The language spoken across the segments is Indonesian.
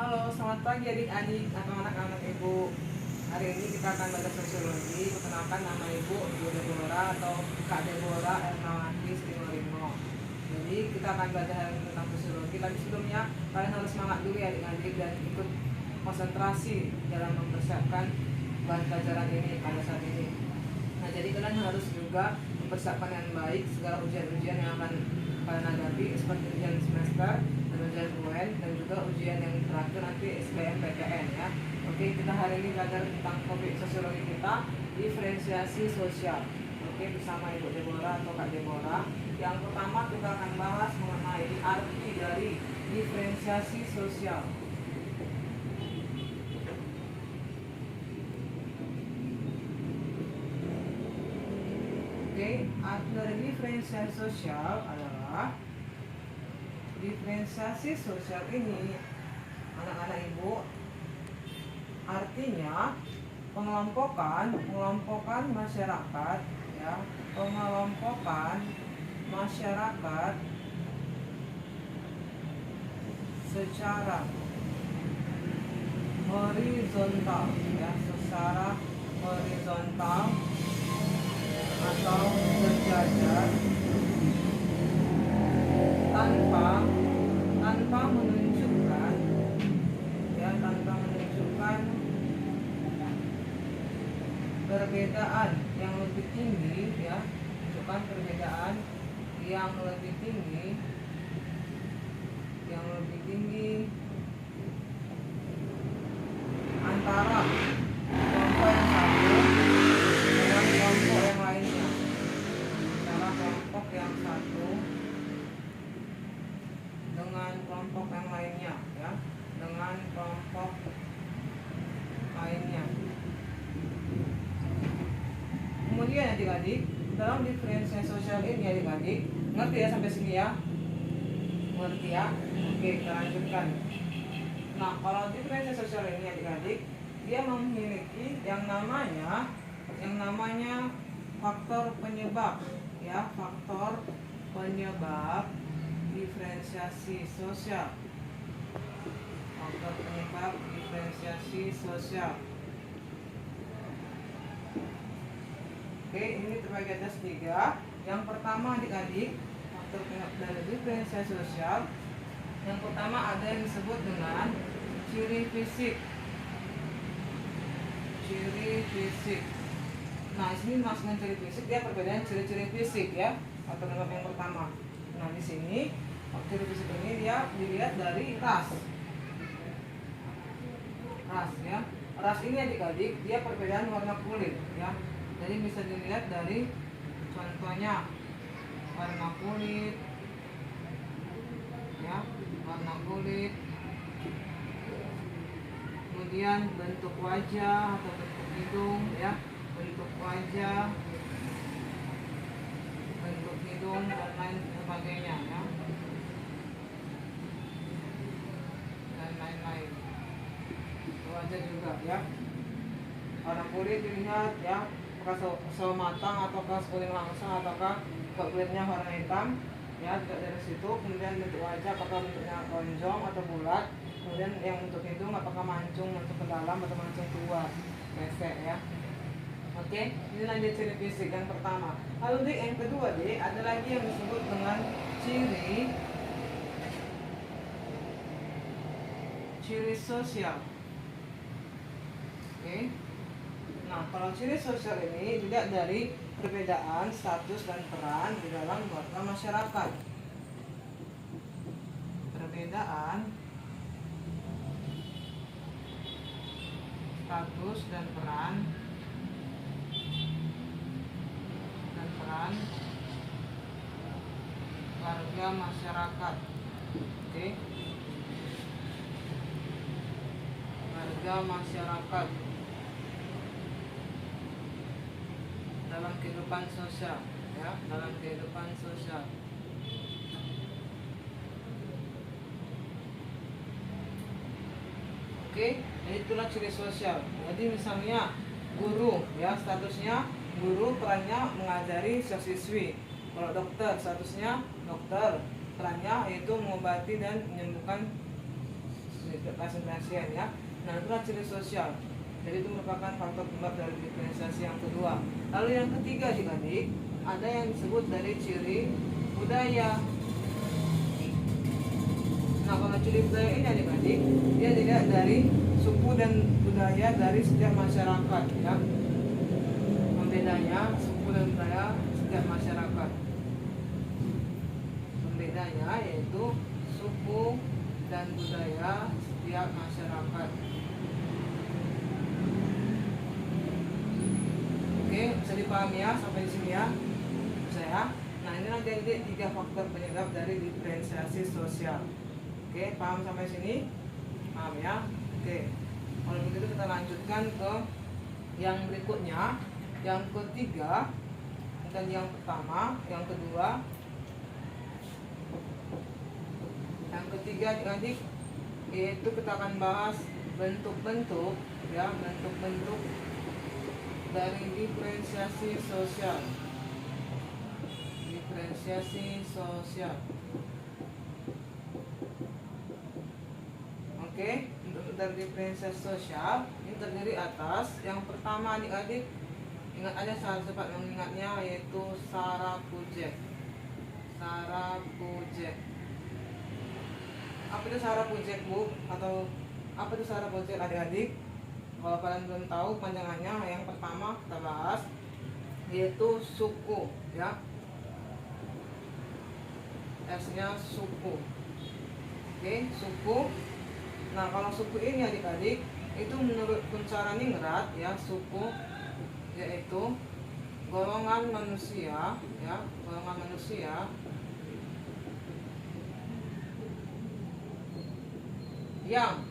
Halo, selamat pagi adik-adik atau anak-anak ibu. Hari ini kita akan belajar sosiologi. Perkenalkan, nama ibu Deborah atau Kak Deborah Ernawati Srimorimo. Jadi kita akan belajar hari ini tentang sosiologi. Tapi sebelumnya kalian harus semangat dulu ya adik-adik dan ikut konsentrasi dalam mempersiapkan bahan pelajaran ini pada saat ini. Nah, jadi kalian harus juga mempersiapkan yang baik segala ujian-ujian yang akan kalian hadapi, seperti ujian semester dan ujian UN dan juga ujian yang terakhir nanti SBMPTN ya. Oke, kita hari ini belajar tentang topik sosiologi kita, diferensiasi sosial. Oke, bersama Ibu Deborah atau Kak Deborah. Yang pertama kita akan bahas mengenai arti dari diferensiasi sosial. Oke, arti dari diferensiasi sosial adalah diferensiasi sosial ini, anak-anak ibu, artinya pengelompokan masyarakat ya, pengelompokan masyarakat secara horizontal ya, secara horizontal atau berjajar tanpa menunjukkan ya, tanpa menunjukkan perbedaan yang lebih tinggi ya, menunjukkan perbedaan yang lebih tinggi antara kelompok yang satu dengan kelompok yang lainnya, antara kelompok yang satu dengan kelompok yang lainnya ya, dengan kelompok lainnya. Kemudian adik-adik, dalam diferensiasi sosial ini adik-adik, ngerti ya sampai sini ya? Ngerti ya? Oke, kita lanjutkan. Nah, kalau diferensiasi sosial ini adik-adik, dia memiliki yang namanya faktor penyebab ya, faktor penyebab diferensiasi sosial. Faktor penyebab diferensiasi sosial. Oke, ini terbagi atas 3. Yang pertama adik-adik, faktor penyebab dari diferensiasi sosial. Yang pertama ada yang disebut dengan ciri fisik. Ciri fisik. Nah, di sini maksudnya ciri fisik, dia perbedaan ciri-ciri fisik ya. Faktor penyebab yang pertama. Nah, di sini ciri fisik ini dia dilihat dari ras. Ras ya. Ras ini adik-adik, dia perbedaan warna kulit ya. Jadi bisa dilihat dari contohnya warna kulit ya, warna kulit. Kemudian bentuk wajah atau bentuk hidung ya, bentuk wajah, bentuk hidung dan lain sebagainya ya, dan lain-lain. Wajah juga ya. Warna kulit dilihat ya, apakah sawo matang ataukah kuning langsung ataukah kulitnya warna hitam ya, juga dari situ. Kemudian bentuk wajah, apakah bentuknya lonjong atau bulat. Kemudian yang untuk hidung, apakah mancung masuk ke dalam atau mancung keluar, pesek ya. Oke, ini lanjut ciri fisik yang pertama. Lalu dik, yang kedua dik, ada lagi yang disebut dengan ciri sosial. Oke. Nah, kalau ciri sosial ini dilihat dari perbedaan status dan peran di dalam warga masyarakat. Perbedaan status dan peran warga masyarakat. Oke. Warga masyarakat dalam kehidupan sosial ya, dalam kehidupan sosial. Oke, jadi itulah ciri sosial. Jadi misalnya guru ya, statusnya guru, perannya mengajari siswi. Kalau dokter, statusnya dokter, perannya yaitu mengobati dan menyembuhkan kasih penasihat ya. Nah, itulah ciri sosial. Jadi itu merupakan faktor penyebab dari diferensiasi yang kedua. Lalu yang ketiga adik-adik, ada yang disebut dari ciri budaya. Nah, kalau ciri budaya ini adik-adik, dia dilihat dari suku dan budaya dari setiap masyarakat ya. Pembedanya suku dan budaya setiap masyarakat. Pembedanya yaitu suku dan budaya setiap masyarakat. Oke, bisa dipahami ya sampai di sini ya, saya. Nah, ini nanti ada 3 faktor penyebab dari diferensiasi sosial. Oke, paham sampai sini? Paham ya? Oke. Kalau begitu kita lanjutkan ke yang berikutnya, yang ketiga, dan yang pertama, yang kedua, yang ketiga adik-adik, yaitu kita akan bahas bentuk-bentuk ya, bentuk-bentuk dari diferensiasi sosial. Diferensiasi sosial. Oke, untuk dari diferensiasi sosial ini terdiri atas yang pertama adik-adik, ingat aja cara cepat mengingatnya, yaitu Sarah-Puget. Sarah-Puget. Apa itu Sarah-Puget, Bu? Atau apa itu Sarah-Puget adik-adik? Kalau kalian belum tahu panjangannya, yang pertama kita bahas yaitu suku ya. S-nya suku. Oke, suku. Nah, kalau suku ini adik-adik, itu menurut Kuncharaningrat ya, suku yaitu golongan manusia ya, golongan manusia yang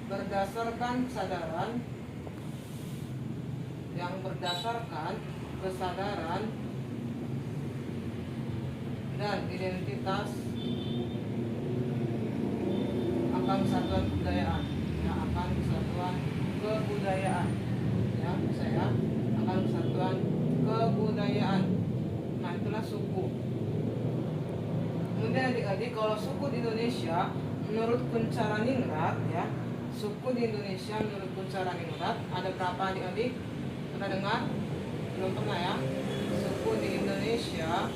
berdasarkan kesadaran dan identitas akan kesatuan kebudayaan ya, akan kesatuan kebudayaan ya, saya akan kesatuan kebudayaan. Nah, itulah suku. Kemudian adik-adik, kalau suku di Indonesia menurut Kuncharaningrat ya, suku di Indonesia menurut Kuncharaningrat ada berapa adik-adik? Pernah dengar? Belum pernah ya? Suku di Indonesia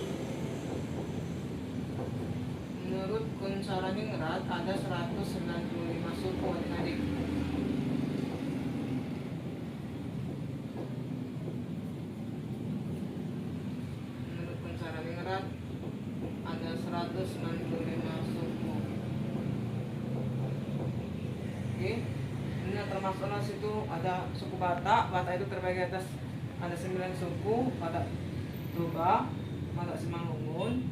menurut Kuncharaningrat ada 195 suku adik-adik. Menurut Kuncharaningrat ada 195 suku. Oke. Ini termasuk situ ada suku Batak. Batak itu terbagi atas ada 9 suku, Batak Toba, Batak Simalungun,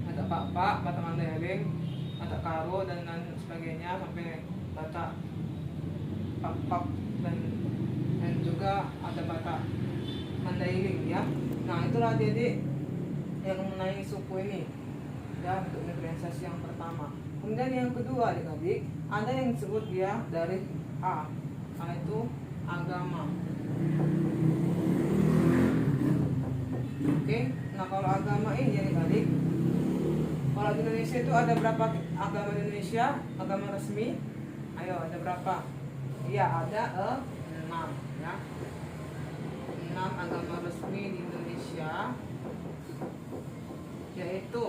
Batak Pakpak, Batak Mandailing, Batak Karo dan lain sebagainya sampai Batak Pakpak dan juga ada Batak Mandailing ya. Nah, itulah adik-adik yang mengenai suku ini ya, untuk diferensiasi yang pertama. Kemudian yang kedua adik-adik, ada yang disebut dia dari A, yaitu agama. Oke, nah kalau agama ini adik-adik, kalau di Indonesia itu ada berapa agama di Indonesia? Agama resmi? Ayo, ada berapa? Iya, ada 6 ya. 6 agama resmi di Indonesia, yaitu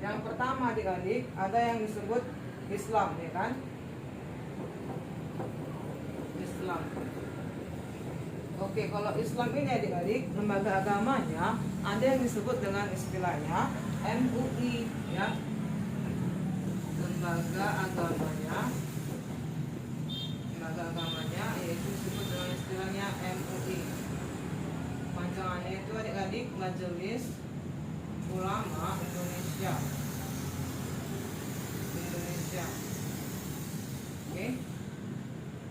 yang pertama adik-adik, ada yang disebut Islam ya kan? Islam. Oke, kalau Islam ini adik-adik, lembaga agamanya ada yang disebut dengan istilahnya MUI ya. Lembaga agamanya yaitu disebut dengan istilahnya MUI. Panjangannya itu adik-adik Majelis Ulama Indonesia. Oke.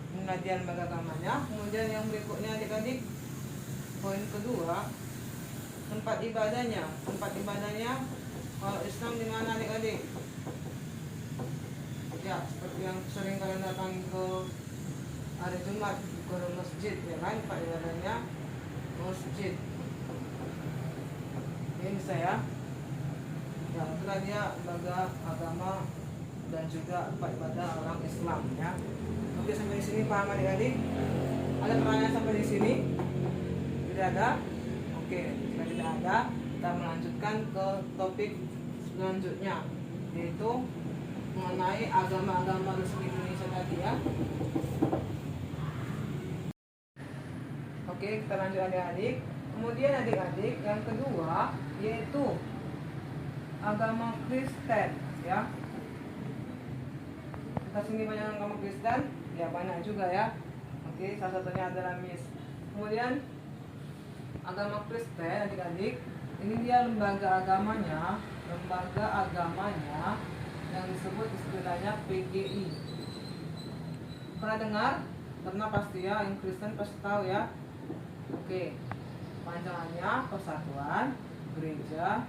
Pengajian lembaga agamanya. Kemudian yang berikutnya adik-adik, poin kedua, tempat ibadahnya. Tempat ibadahnya kalau Islam di mana adik-adik? Ya, seperti yang sering kalian datang ke hari Jumat ke masjid ya kan, tempat ibadahnya masjid. Ini bisa ya. Ya, itulah dia lembaga agama dan juga tempat ibadah orang Islam ya. Oke, sampai di sini paham adik-adik? Ada pertanyaan sampai di sini? Tidak ada? Oke, jika tidak ada, kita melanjutkan ke topik selanjutnya, yaitu mengenai agama-agama resmi Indonesia tadi ya. Oke, kita lanjut adik-adik. Kemudian adik-adik yang kedua yaitu agama Kristen ya. Kita sini banyak agama Kristen, ya banyak juga ya. Oke, salah satunya adalah Miss. Kemudian agama Kristen adik-adik, ini dia lembaga agamanya yang disebut istilahnya PGI. Pernah dengar? Karena pasti ya, yang Kristen pasti tahu ya. Oke, panjangannya Persatuan Gereja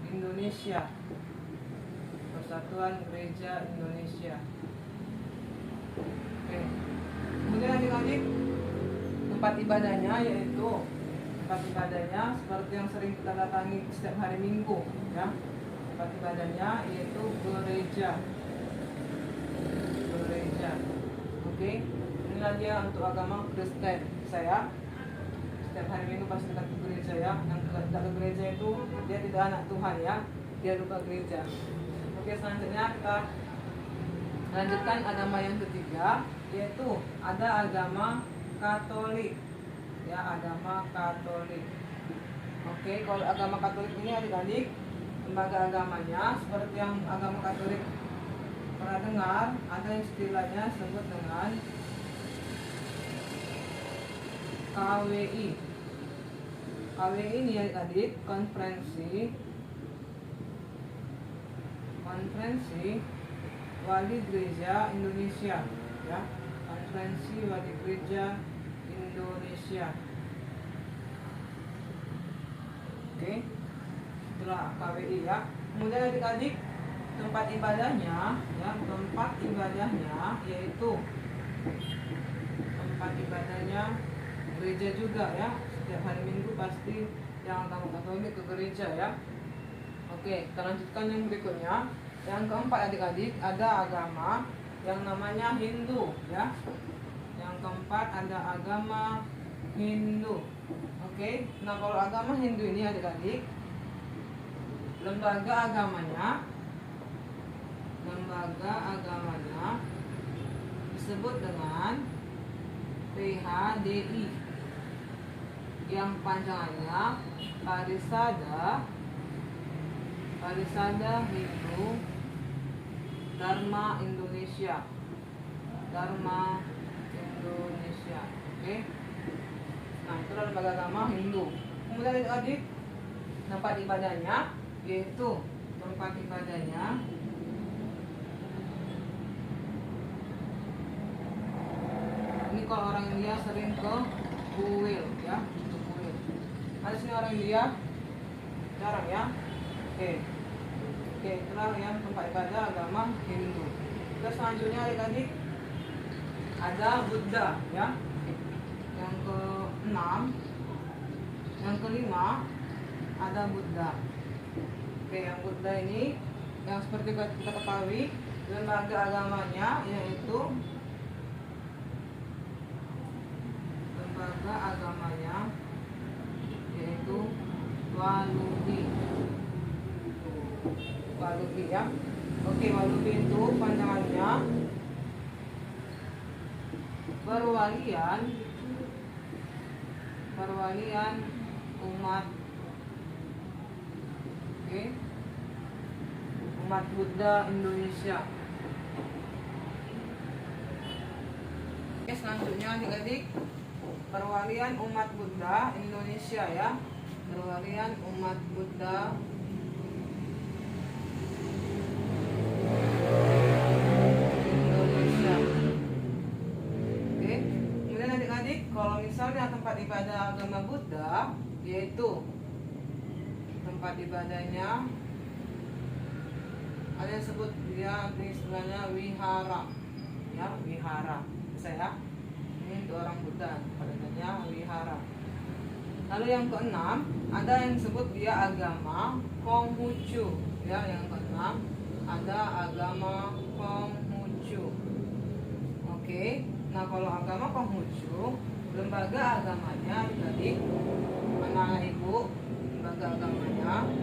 Indonesia. Persatuan Gereja Indonesia. Oke. Kemudian adik-adik, tempat ibadahnya yaitu seperti yang sering kita datangi setiap hari Minggu ya. Tempat ibadahnya yaitu gereja. Oke. Inilah dia untuk agama Kristen. Saya setiap hari Minggu pasti datang ke gereja ya. Yang tidak ke gereja itu dia tidak anak Tuhan ya. Dia lupa gereja. Oke, selanjutnya kita lanjutkan agama yang ketiga, yaitu ada agama Katolik ya, agama Katolik. Oke, kalau agama Katolik ini adik-adik, lembaga agamanya seperti yang agama Katolik pernah dengar, ada istilahnya disebut dengan KWI. KWI ini adik-adik, konferensi Wali Gereja Indonesia ya. Konferensi Wali Gereja Indonesia. Oke, itulah KWI ya. Kemudian adik-adik, tempat ibadahnya yaitu tempat ibadahnya gereja juga ya. Setiap hari Minggu pasti yang agama Katolik ke gereja ya. Oke, kita lanjutkan yang berikutnya. Yang keempat adik-adik, ada agama yang namanya Hindu ya. Yang keempat ada agama Hindu. Oke, nah kalau agama Hindu ini adik-adik, lembaga agamanya disebut dengan PHDI, yang panjangannya Parisada Hindu Dharma Indonesia. Oke. Nah, itu lembaga agama Hindu. Kemudian adik-adik, tempat ibadahnya yaitu ini kalau orang India sering ke kuil ya, untuk kuil. Ada sini orang India? Jarang ya. Oke, itulah yang tempat ibadah agama Hindu. Terus selanjutnya adik-adik, ada Buddha ya. Yang keenam, yang kelima ada Buddha. Oke, yang Buddha ini yang seperti kita ketahui, lembaga agamanya yaitu Walubi ya. Oke, Walubi itu panjangannya perwalian umat. Oke, umat Buddha Indonesia. Oke, selanjutnya adik-adik, perwalian umat Buddha Indonesia ya. Perwalian umat Buddha Indonesia. Oke. Kemudian adik-adik, kalau misalnya tempat ibadah agama Buddha, yaitu tempat ibadahnya ada yang sebut dia istilahnya wihara ya, wihara. Bisa ya, ini untuk orang Buddha padanya wihara. Lalu yang keenam, ada yang disebut dia agama Konghucu Ya, yang keenam ada agama Konghucu. Oke, nah kalau agama Konghucu, lembaga agamanya tadi anak ibu, lembaga agamanya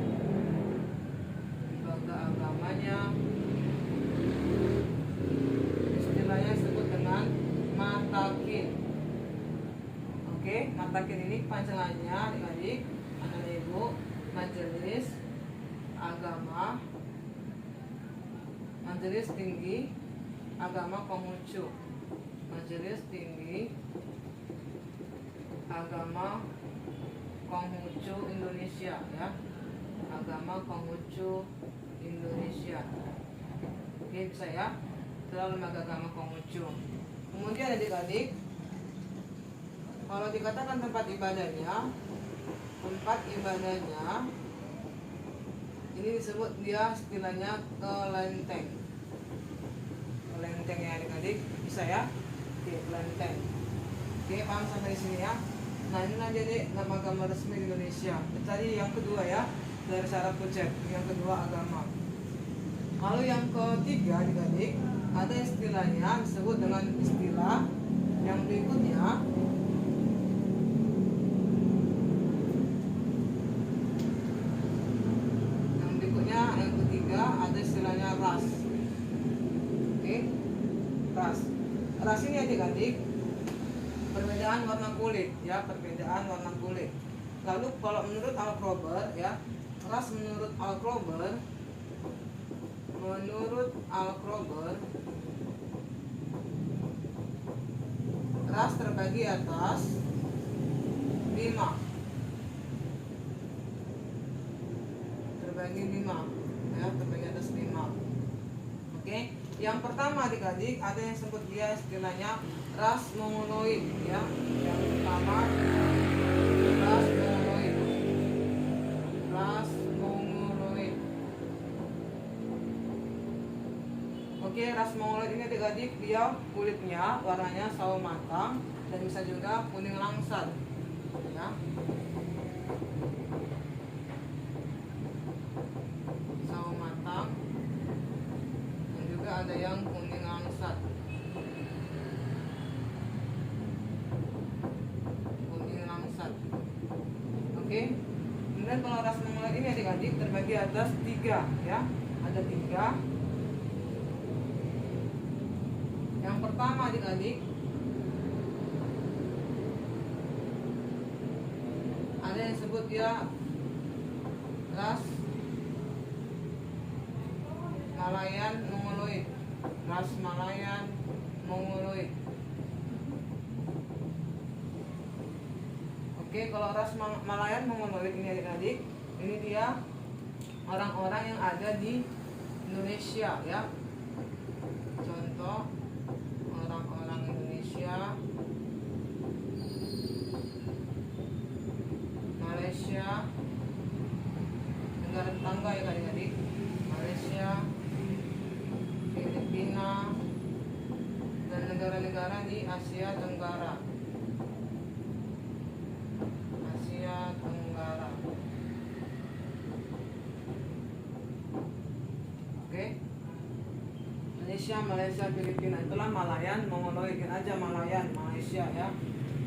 istilahnya disebut dengan matakin. Oke, matakin ini panjangannya adik-adik, anak ibu, majelis agama, majelis tinggi agama Konghucu, majelis tinggi agama Konghucu Indonesia, ya, agama Konghucu Indonesia. Oke, bisa ya, itulah lembaga agama Konghucu. Kemudian adik-adik, kalau dikatakan tempat ibadahnya ini disebut dia istilahnya kelenteng ya adik-adik, bisa ya. Oke, kelenteng. Oke, paham sampai di sini ya. Nah, ini adik nama agama resmi di Indonesia. Tadi yang kedua ya, dari syarat Kucek, yang kedua agama. Lalu yang ketiga adik-adik, ada istilahnya disebut dengan istilah yang berikutnya. Yang ketiga ada istilahnya ras. Oke, ras ini adik-adik perbedaan warna kulit, ya, perbedaan warna kulit. Lalu kalau menurut Al-Kroeber, ya, ras menurut Al-Kroeber ras terbagi atas 5. Terbagi atas 5. Oke, yang pertama adik-adik ada yang sebut dia istilahnya ras mongoloid, ya. Yang pertama ras mongoloid. Oke, ras mongoloid ini adik-adik dia kulitnya warnanya sawo matang dan bisa juga kuning langsat, ya. Sawo matang dan juga ada yang kuning langsat. Oke. Kemudian kalau ras mongoloid ini adik-adik terbagi atas 3, ya. Ada 3. Yang pertama adik-adik ada yang disebut dia ras Malayan Mongoloid. Ras Malayan Mongoloid. Oke, kalau ras Malayan Mongoloid ini adik-adik, ini dia orang-orang yang ada di Indonesia, ya. Contoh orang-orang Indonesia, Malaysia, negara tetangga ya adik-adik, Malaysia, Filipina, dan negara-negara di Asia Tenggara. Oke, Indonesia, Malaysia, Filipina, itulah Malayan Mongoloid. Aja Malayan, Malaysia, ya.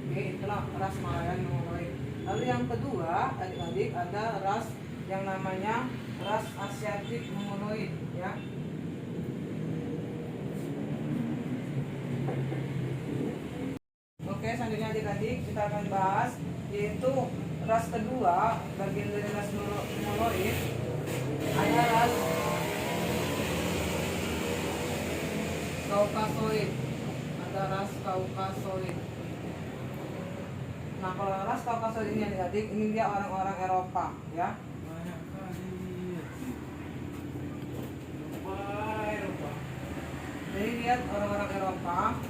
Oke, itulah ras Malayan Mongoloid. Lalu yang kedua adik-adik ada ras yang namanya ras Asiatik Mongoloid, ya. Oke, selanjutnya adik-adik kita akan bahas yaitu ras kedua bagian dari ras Mongoloid ada ras Kaukasoid. Ada ras Kaukasoid. Nah, kalau ras Kaukasoid ini adik-adik, ini dia orang-orang Eropa, ya. Jadi lihat orang-orang Eropa.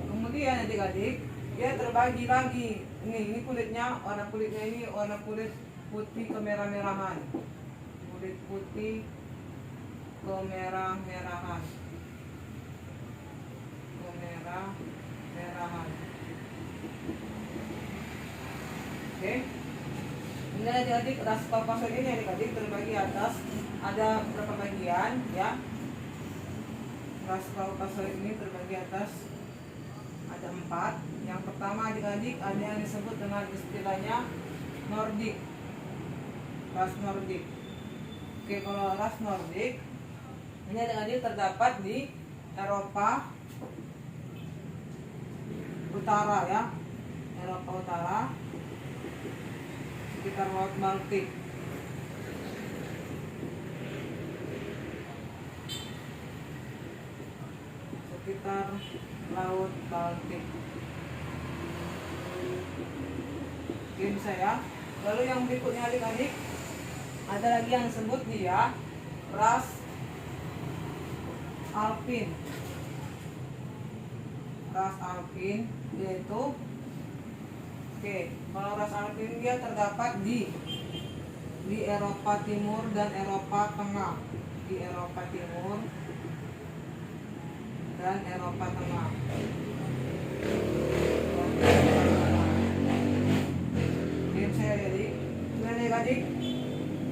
Kemudian adik-adik, dia terbagi lagi. Ini kulitnya, warna kulitnya ini warna kulit putih kemerah-merahan. Kulit putih kemerah-merahan. Oke. Ini adik-adik, ras Kaukasoid ini adik-adik terbagi atas ada berapa bagian ya. Ras Kaukasoid ini terbagi atas ada 4. Yang pertama adik-adik ada yang disebut dengan istilahnya Nordik, ras Nordik. Oke, kalau ras Nordik ini adik-adik terdapat di Eropa Utara ya, Eropa Utara sekitar Laut Baltik. Sekitar Laut Baltik. Oke, bisa ya. Lalu yang berikutnya adik-adik ada lagi yang disebut dia ras Alpin. Ras Alpin yaitu kalau ras Alpin dia terdapat di Eropa Timur dan Eropa Tengah. Di Eropa Timur dan Eropa Tengah. Oke, saya adik-adik.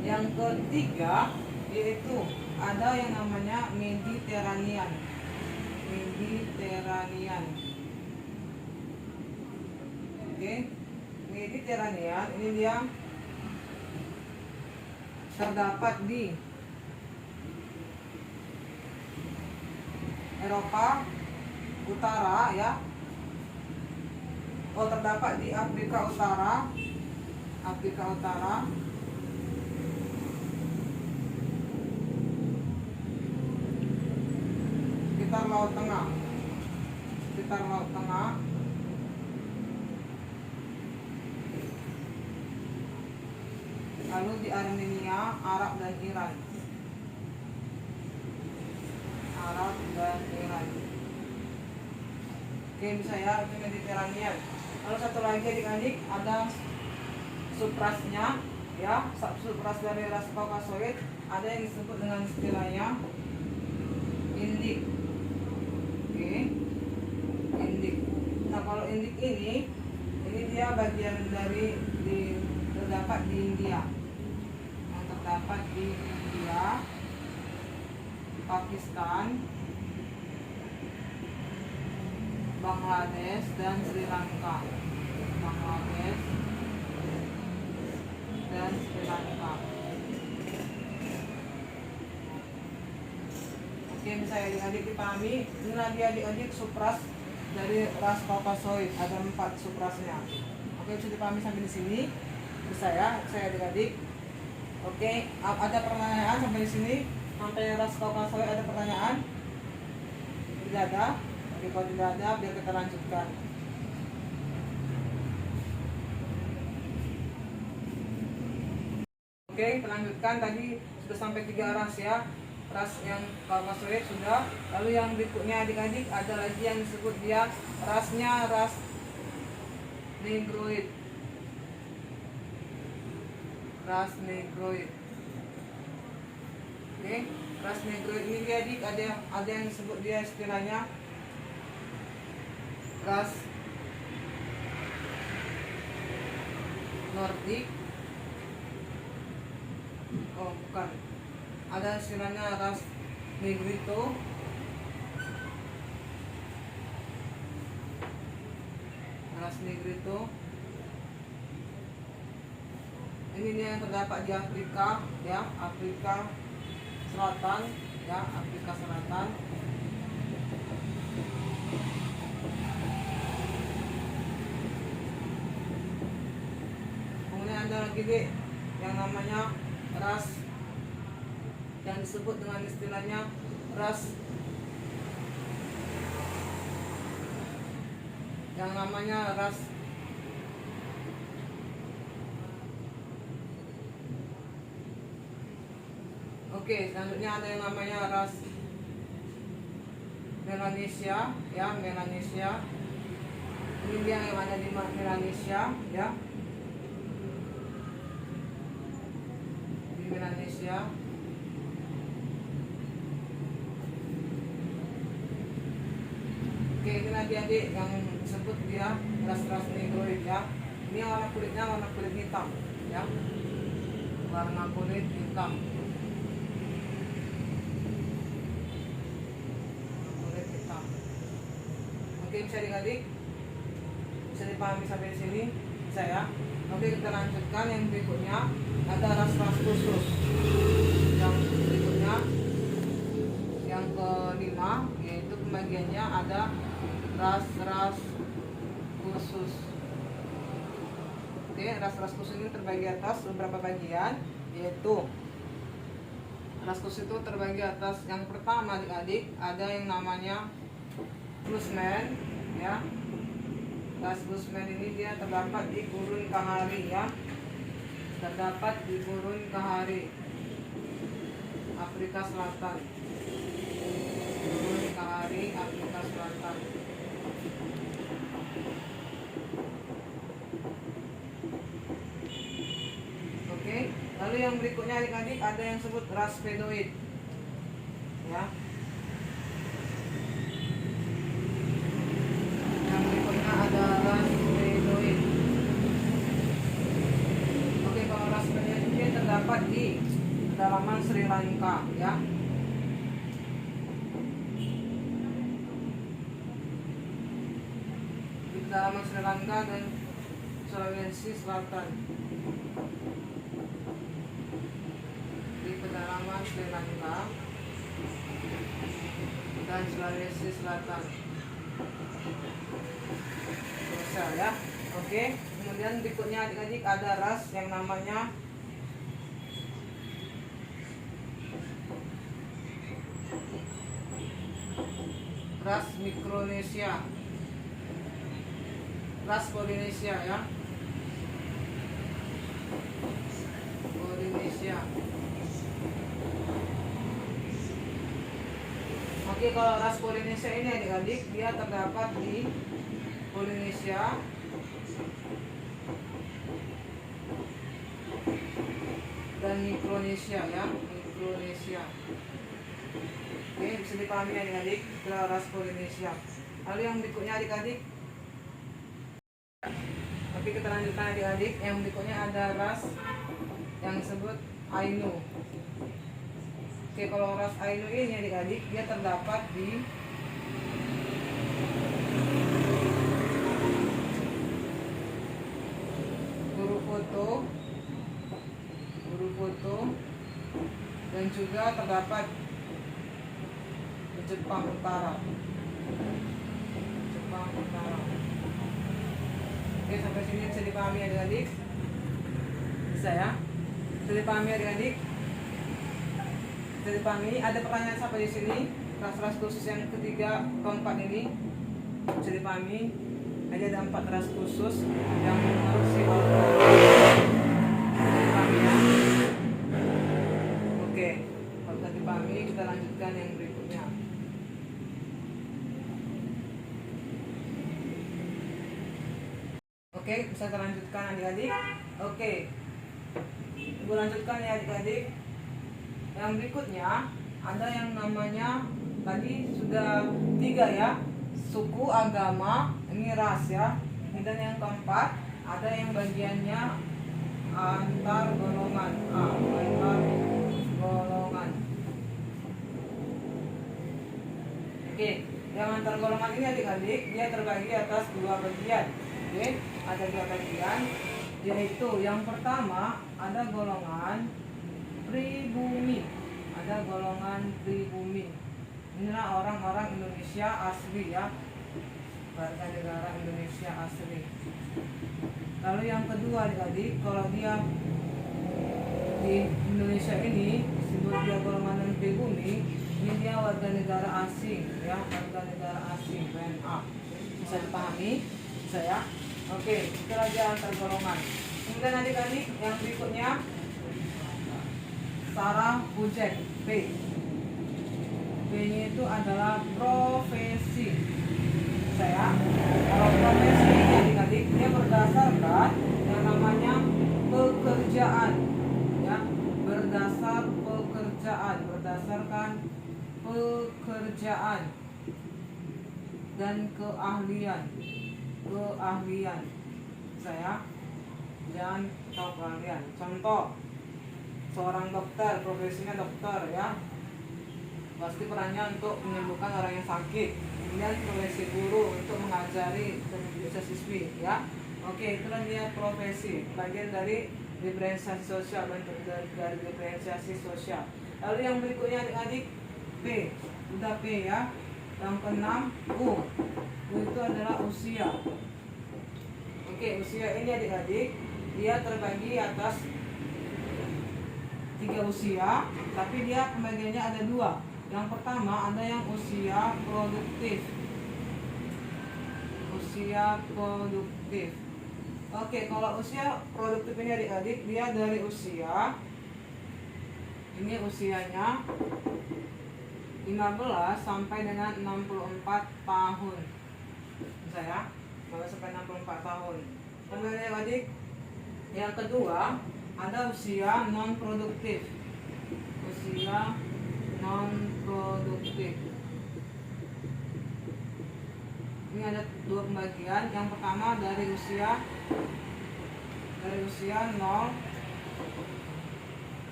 Yang ketiga yaitu ada yang namanya Mediterranean. Mediterranean. Oke, Mediterranean ini dia terdapat di Eropa Utara ya. Terdapat di Afrika Utara. Afrika Utara. Sekitar Laut Tengah. Sekitar Laut Tengah. Lalu di Armenia, Arab dan Iran. Arab dan Iran. Oke, bisa ya, itu Mediterranean. Lalu satu lagi adik-adik ada suprasnya ya, supras dari ras Kaukasoid ada yang disebut dengan istilahnya Indik. Oke, Indik. Nah, kalau Indik ini dia bagian dari terdapat di India. Yang terdapat di India, Pakistan, Bangladesh dan Sri Lanka. Bangladesh dan Sri Lanka. Oke, bisa ya adik-adik dipahami. Ini lagi adik-adik supras dari ras Kaukasoid, ada 4 suprasnya. Oke, bisa dipahami sampai di sini. Bisa ya, saya adik-adik. Oke, ada pertanyaan sampai di sini? Sampai ras Kaukasoid ada pertanyaan? Tidak ada? Oke, kalau tidak ada, biar kita lanjutkan. Oke, kita lanjutkan. Tadi sudah sampai 3 ras ya. Ras yang Kaukasoid sudah. Lalu yang berikutnya adik-adik ada lagi yang disebut dia rasnya ras Negroid. Ras Negroid. Oke, ras Negroid ini dia adik ada yang disebut dia istilahnya ras Nordik. Oh, bukan. Ada istilahnya ras Negrito. Ras Negrito. Ini dia yang terdapat di Afrika ya, Afrika Selatan ya, Afrika Selatan. Kemudian ada lagi deh yang namanya ras yang disebut dengan istilahnya ras yang namanya ras selanjutnya ada yang namanya ras Melanesia ya, Melanesia. Ini dia yang ada di Melanesia ya, di Melanesia. Oke, ini adik-adik yang disebut dia ras-ras Negroid ya. Ini warna kulitnya warna kulit hitam. ya, warna kulit hitam, kulit hitam. Oke, bisa adik-adik, bisa dipahami sampai sini, bisa ya. Oke, kita lanjutkan yang berikutnya. Ada ras-ras khusus. Yang berikutnya, yang kelima, yaitu pembagiannya ada ras-ras khusus. Oke, ras-ras khusus ini terbagi atas beberapa bagian, yaitu ras khusus itu terbagi atas yang pertama adik-adik, ada yang namanya Bushman, ya. Ras Bushman ini dia terdapat di gurun Kalahari, ya. Terdapat di gurun Kalahari, Afrika Selatan. Gurun Kalahari, Afrika Selatan. Oke, lalu yang berikutnya adik-adik ada yang disebut ras Bedoid, ya. Yang berikutnya ada ras Bedoid. Oke, kalau ras Bedoid ini terdapat di pedalaman Sri Lanka, ya. Di pedalaman Sri Lanka dan Sulawesi Selatan. Di pedalaman Sri Lanka dan Sulawesi Selatan. Bisa ya. Oke, kemudian berikutnya adik-adik ada ras yang namanya ras Mikronesia, ras Polinesia, ya. Polinesia. Oke, kalau ras Polinesia ini adik-adik, dia terdapat di Polinesia, dan Mikronesia, ya. Mikronesia. Oke, bisa dipahami adik-adik, ras Polinesia. Lalu yang berikutnya adik-adik, tapi kita lanjutkan adik-adik. Yang berikutnya ada ras yang disebut Ainu. Oke, kalau ras Ainu ini adik-adik, dia terdapat di Gurupoto, dan juga terdapat di Jepang Utara. Jepang Utara. Oke, sampai sini bisa dipahami adik-adik? Bisa ya? Bisa dipahami adik-adik? Bisa dipahami? Ada pertanyaan siapa di sini? Ras-ras khusus yang ketiga, keempat ini bisa dipahami? Ada 4 ras khusus yang harus dipahami, ya. Oke, kalau sudah dipahami, kita lanjutkan yang berikutnya. Oke, bisa kita lanjutkan adik-adik. Oke, ibu lanjutkan ya adik-adik. Yang berikutnya ada yang namanya, tadi sudah 3 ya, suku, agama, ini ras, ya. Dan yang keempat ada yang bagiannya antar golongan, antar golongan. Oke, yang antar golongan ini adik-adik, dia terbagi atas 2 bagian. Oke, ada 2 bagian, yaitu yang pertama ada golongan pribumi. Ada golongan pribumi. Inilah orang-orang Indonesia asli, ya. Warga negara Indonesia asli. Lalu yang kedua adik-adik, kalau dia di Indonesia ini disebut dia golongan non pribumi, ini dia warga negara asing, ya. Warga negara asing, WNA. Bisa dipahami? Bisa ya? Oke, kita lagi antar golongan. Kemudian adik-adik yang berikutnya Sarah Bujek, P. B-nya itu adalah profesi. Saya, kalau profesi ini adik-adik, dia berdasarkan yang namanya pekerjaan, ya. Berdasarkan pekerjaan dan keahlian. Saya, Jangan tahu kalian. Contoh, seorang dokter, profesinya dokter ya, pasti perannya untuk menyembuhkan orang yang sakit. Kemudian profesi guru untuk mengajari siswa-siswi ya. Oke, itulah dia profesi, bagian dari diferensiasi sosial, bentuk dari diferensiasi sosial. Lalu yang berikutnya adik-adik, P, udah P ya. Yang keenam U itu adalah usia. Oke, usia ini adik-adik dia terbagi atas 3 usia, tapi dia pembagiannya ada 2. Yang pertama ada yang usia produktif. Usia produktif. Oke, kalau usia produktif ini adik-adik dia dari usia, ini usianya 15 sampai dengan 64 tahun. Bisa ya? 15 sampai 64 tahun. Kemudian adik-adik yang kedua ada usia non produktif. Usia non produktif. Ini ada 2 pembagian. Yang pertama dari usia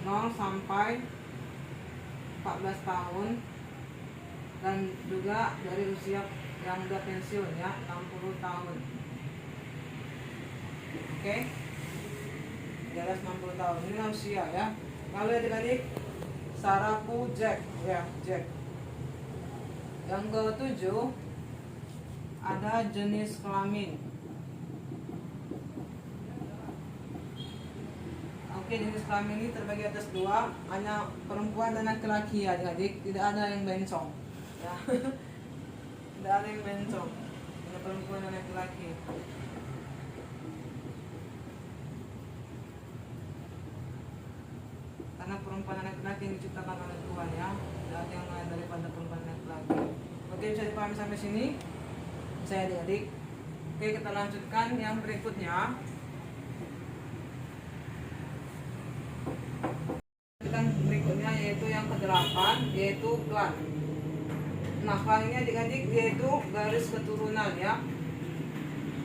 0 sampai 14 tahun, dan juga dari usia yang udah pensiun ya, 60 tahun. Oke, di atas 60 tahun ini usia ya. Lalu adik-adik saraku Jack ya, Jack. Yang ke-7 ada jenis kelamin. Oke, jenis kelamin ini terbagi atas 2, hanya perempuan dan laki-laki ya adik-adik, tidak ada yang bencong ya. Tidak ada yang bencong, hanya perempuan dan laki-laki. Karena perempuan dan laki-laki yang diciptakan oleh Tuhan ya, tidak ada yang lain daripada perempuan dan laki-laki. Oke, bisa dipahami sampai sini saya adik-adik. Oke, kita lanjutkan yang berikutnya. Berikutnya yaitu yang ke-8, yaitu klan. Nah, klan ini adik-adik yaitu garis keturunan ya,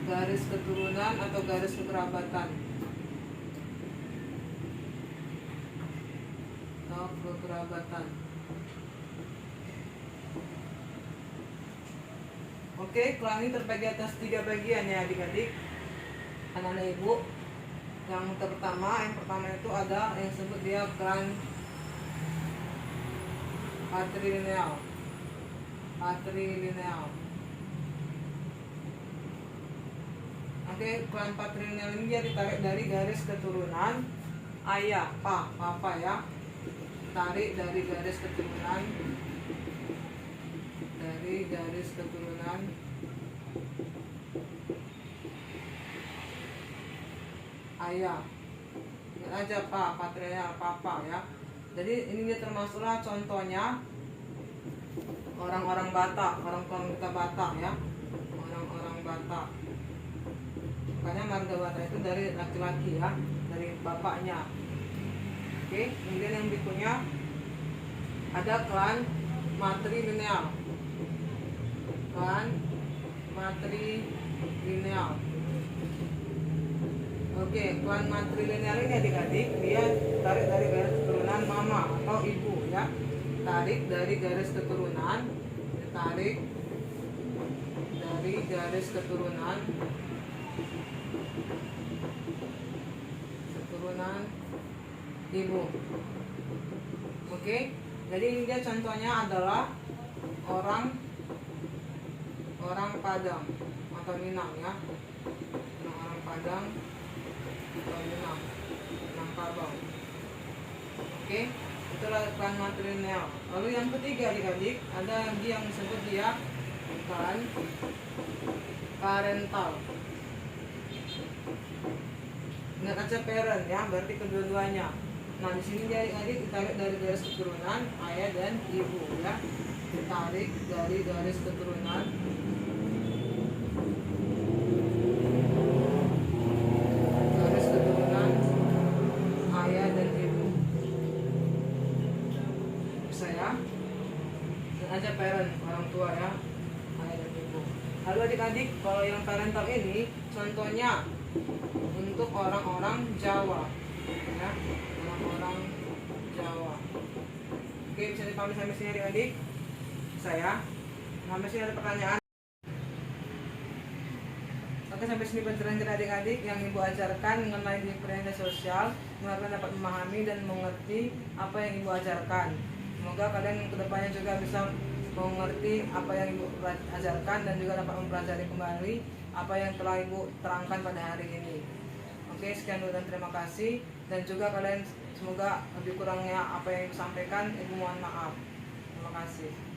garis keturunan atau garis kekerabatan atau kekerabatan. Oke, klan ini terbagi atas 3 bagian ya adik-adik, anak-anak ibu. Yang pertama itu ada yang disebut dia klan patrilineal. Oke, klan patrilineal ini dia ditarik dari garis keturunan ayah, papa ya. Tarik dari garis keturunan ayah. Ingat aja patrilineal papa ya. Jadi ini dia termasuklah contohnya orang-orang Batak, orang kita Batak ya, orang-orang Batak. Makanya marga Batak itu dari laki-laki ya, dari bapaknya. Oke, kemudian yang berikutnya ada klan matrilineal. Klan matrilineal. Oke, klan matrilineal ini adik-adik dia tarik dari garis keturunan mama atau ibu ya. Tarik dari garis keturunan, tarik dari garis keturunan ibu. Oke, jadi ini dia contohnya adalah orang Padang atau Minang ya, orang Padang atau Minangkabau. Oke, itulah klan matrilineal. Lalu yang ketiga adik-adik ada lagi yang disebut dia klan parental. Ingat aja parent ya, berarti kedua-duanya. Nah, di sini dia adik ditarik dari garis keturunan ayah dan ibu ya. Ditarik dari garis keturunan ayah dan ibu. Bisa ya? Dan aja parent, orang tua ya, ayah dan ibu. Lalu adik-adik, kalau yang parental ini contohnya untuk orang-orang Jawa, ya, orang-orang Jawa. Oke, bisa dipahami sampai sini adik-adik? Saya sampai sini ada pertanyaan? Oke, sampai sini pelajaran kita adik-adik yang ibu ajarkan mengenai diferensiasi sosial. Semoga dapat memahami dan mengerti apa yang ibu ajarkan. Semoga kalian kedepannya juga bisa mengerti apa yang ibu ajarkan dan juga dapat mempelajari kembali apa yang telah ibu terangkan pada hari ini. Oke, sekian dulu dan terima kasih. Dan juga kalian semoga lebih kurangnya apa yang ibu sampaikan, ibu mohon maaf. Terima kasih.